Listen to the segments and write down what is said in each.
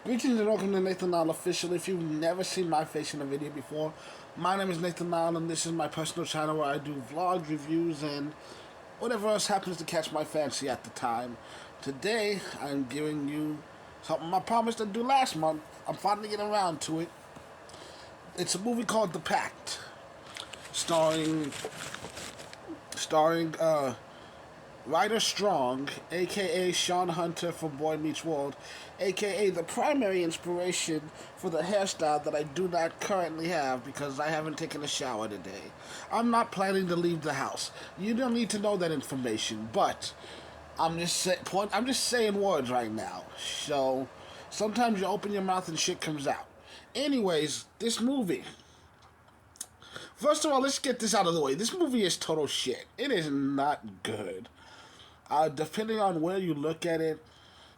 Greetings and welcome to Nathan Nile Official. If you've never seen my face in a video before, my name is Nathan Nile and this is my personal channel where I do vlogs, reviews, and whatever else happens to catch my fancy at the time. Today, I'm giving you something I promised to do last month. I'm finally getting around to it. It's a movie called The Pact, starring Ryder Strong, aka Sean Hunter from Boy Meets World, aka the primary inspiration for the hairstyle that I do not currently have because I haven't taken a shower today. I'm not planning to leave the house. You don't need to know that information, but I'm just saying words right now. So sometimes you open your mouth and shit comes out. Anyways, this movie. First of all, let's get this out of the way. This movie is total shit. It is not good. Depending on where you look at it,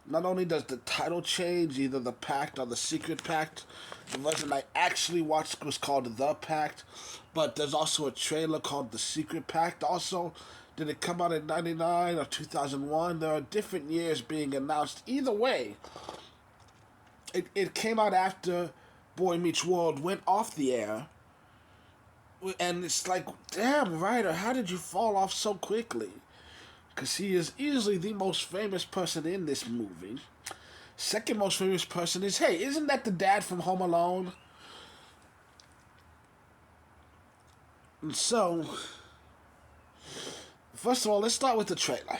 not only does the title change, either the Pact or the Secret Pact. The version I actually watched was called The Pact, but there's also a trailer called The Secret Pact. Also, did it come out in 99 or 2001? There are different years being announced. Either way, it came out after Boy Meets World went off the air. And it's like, damn, Ryder, how did you fall off so quickly? Because he is easily the most famous person in this movie. Second most famous person is, hey, isn't that the dad from Home Alone? And so, first of all, let's start with the trailer.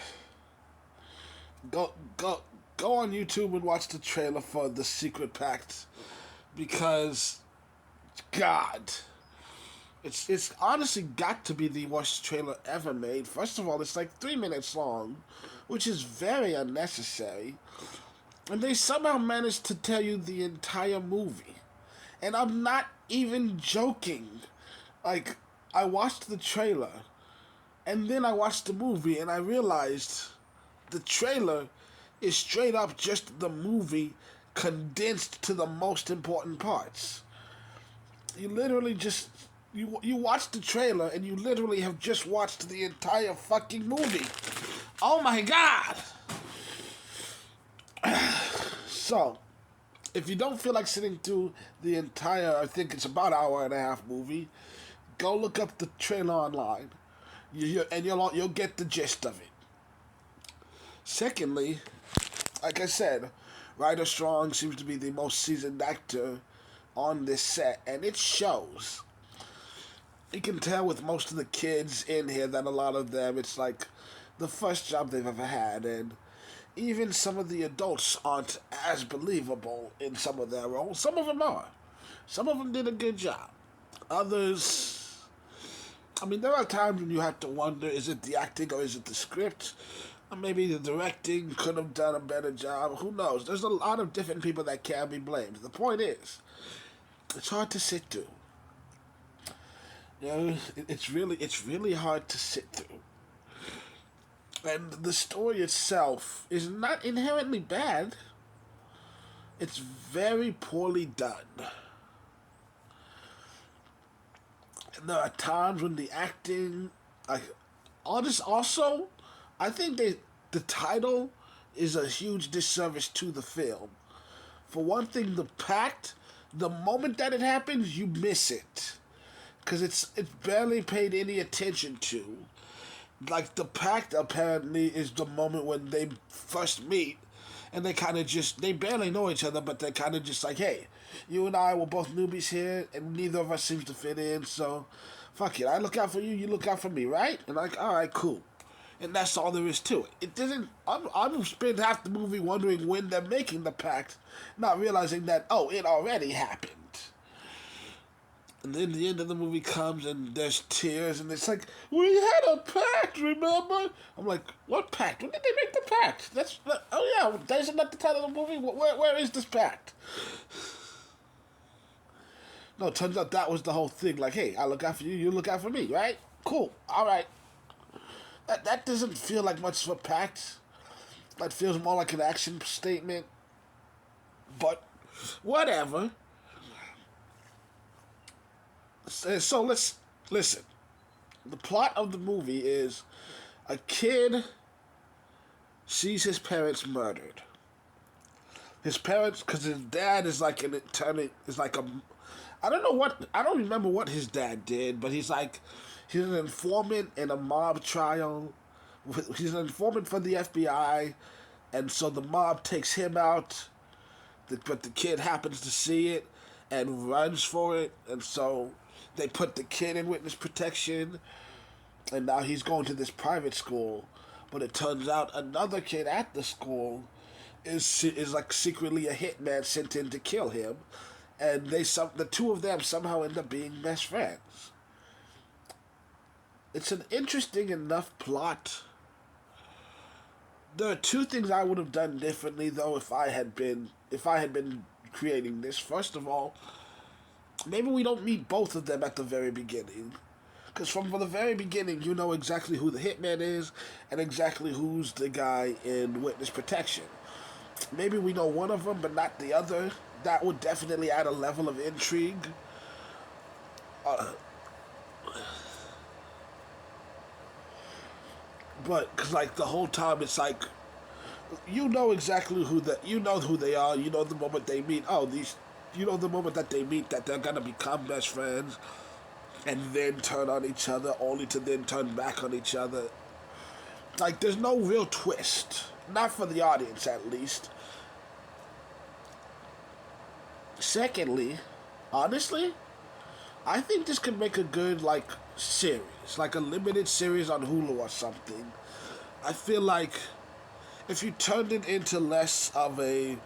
Go on YouTube and watch the trailer for The Secret Pact. Because, God, it's honestly got to be the worst trailer ever made. First of all, it's like 3 minutes long, which is very unnecessary. And they somehow managed to tell you the entire movie. And I'm not even joking. Like, I watched the trailer, and then I watched the movie, and I realized the trailer is straight up just the movie condensed to the most important parts. You literally just... You watched the trailer and you literally have just watched the entire fucking movie. Oh my god! So, if you don't feel like sitting through the entire, I think it's about an hour and a half movie, go look up the trailer online, and you'll get the gist of it. Secondly, like I said, Ryder Strong seems to be the most seasoned actor on this set, and it shows. You can tell with most of the kids in here that a lot of them, it's like the first job they've ever had, and even some of the adults aren't as believable in some of their roles. Some of them are. Some of them did a good job. Others, I mean, there are times when you have to wonder, is it the acting or is it the script? Or maybe the directing could have done a better job. Who knows? There's a lot of different people that can be blamed. The point is, it's hard to sit through. You know, it's really hard to sit through. And the story itself is not inherently bad. It's very poorly done. And there are times when the acting, like, also, I think the title is a huge disservice to the film. For one thing, The Pact, the moment that it happens, you miss it. Because it's barely paid any attention to. Like, The Pact apparently is the moment when they first meet, and they kind of just, they barely know each other, but they're kind of just like, hey, you and I were both newbies here, and neither of us seems to fit in, so fuck it, I look out for you, you look out for me, right? And like, alright, cool. And that's all there is to it. It doesn't, I'm spent half the movie wondering when they're making the pact, not realizing that, oh, it already happened. And then the end of the movie comes and there's tears and it's like, we had a pact, remember? I'm like, what pact? When did they make the pact? Oh yeah, isn't that the title of the movie? Where is this pact? No, it turns out that was the whole thing. Like, hey, I look out for you, you look out for me, right? Cool, alright. That doesn't feel like much of a pact. That feels more like an action statement. But, whatever. So let's listen. The plot of the movie is a kid sees his parents murdered. His parents, because his dad is like an attorney, is like a, I don't remember what his dad did, but he's an informant in a mob trial. He's an informant for the FBI, and so the mob takes him out, but the kid happens to see it and runs for it, and so they put the kid in witness protection, and now he's going to this private school. But it turns out another kid at the school is like secretly a hitman sent in to kill him, and the two of them somehow end up being best friends. It's an interesting enough plot. There are two things I would have done differently though if I had been creating this. First of all, maybe we don't meet both of them at the very beginning. Because from the very beginning, you know exactly who the hitman is and exactly who's the guy in witness protection. Maybe we know one of them, but not the other. That would definitely add a level of intrigue. But cause like the whole time, it's like you know exactly you know who they are. You know the moment they meet. You know the moment that they meet that they're gonna become best friends, and then turn on each other, only to then turn back on each other. Like there's no real twist, not for the audience at least. Secondly, honestly, I think this could make a good like series, like a limited series on Hulu or something. I feel like if you turned it into less of a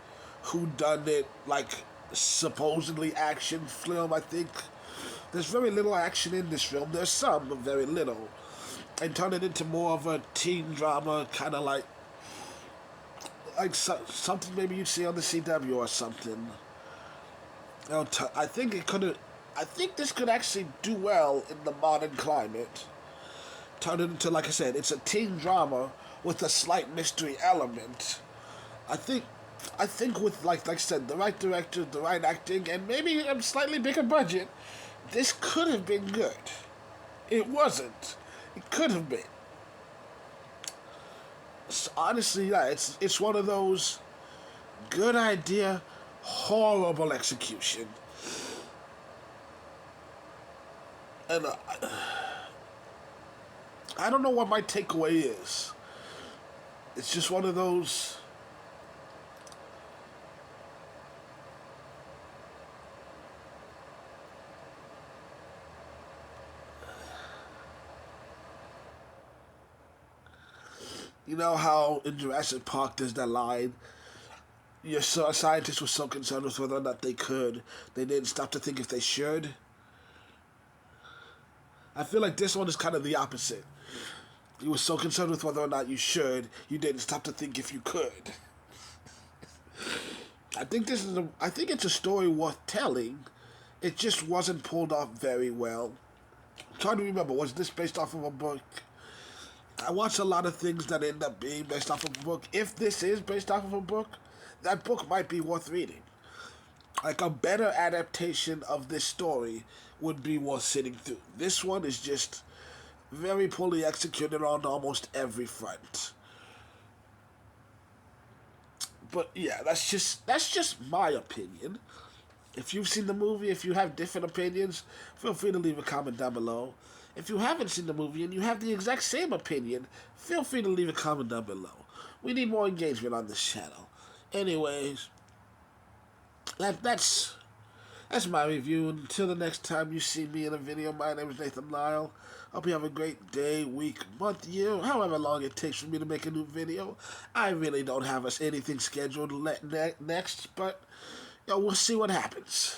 whodunit, like supposedly action film, I think there's very little action in this film. There's some, but very little. And turn it into more of a teen drama, kind of like something maybe you'd see on the CW or something. I think it could. I think this could actually do well in the modern climate. Turn it into, like I said, it's a teen drama with a slight mystery element. I think. I think with like I said, the right director, the right acting, and maybe a slightly bigger budget, this could have been good. It wasn't. It could have been. Honestly, yeah, it's one of those good idea, horrible execution. And I don't know what my takeaway is. It's just one of those. You know how in Jurassic Park there's that line, scientists were so concerned with whether or not they didn't stop to think if they should. I feel like this one is kind of the opposite. You were so concerned with whether or not you should, you didn't stop to think if you could. I think it's a story worth telling. It just wasn't pulled off very well. I'm trying to remember, was this based off of a book? I watch a lot of things that end up being based off of a book. If this is based off of a book, that book might be worth reading. Like a better adaptation of this story would be worth sitting through. This one is just very poorly executed on almost every front. But yeah, that's just my opinion. If you've seen the movie, if you have different opinions, feel free to leave a comment down below. If you haven't seen the movie and you have the exact same opinion, feel free to leave a comment down below. We need more engagement on this channel. Anyways, that's my review. Until the next time you see me in a video, my name is Nathan Lyle. Hope you have a great day, week, month, year, however long it takes for me to make a new video. I really don't have anything scheduled next, but we'll see what happens.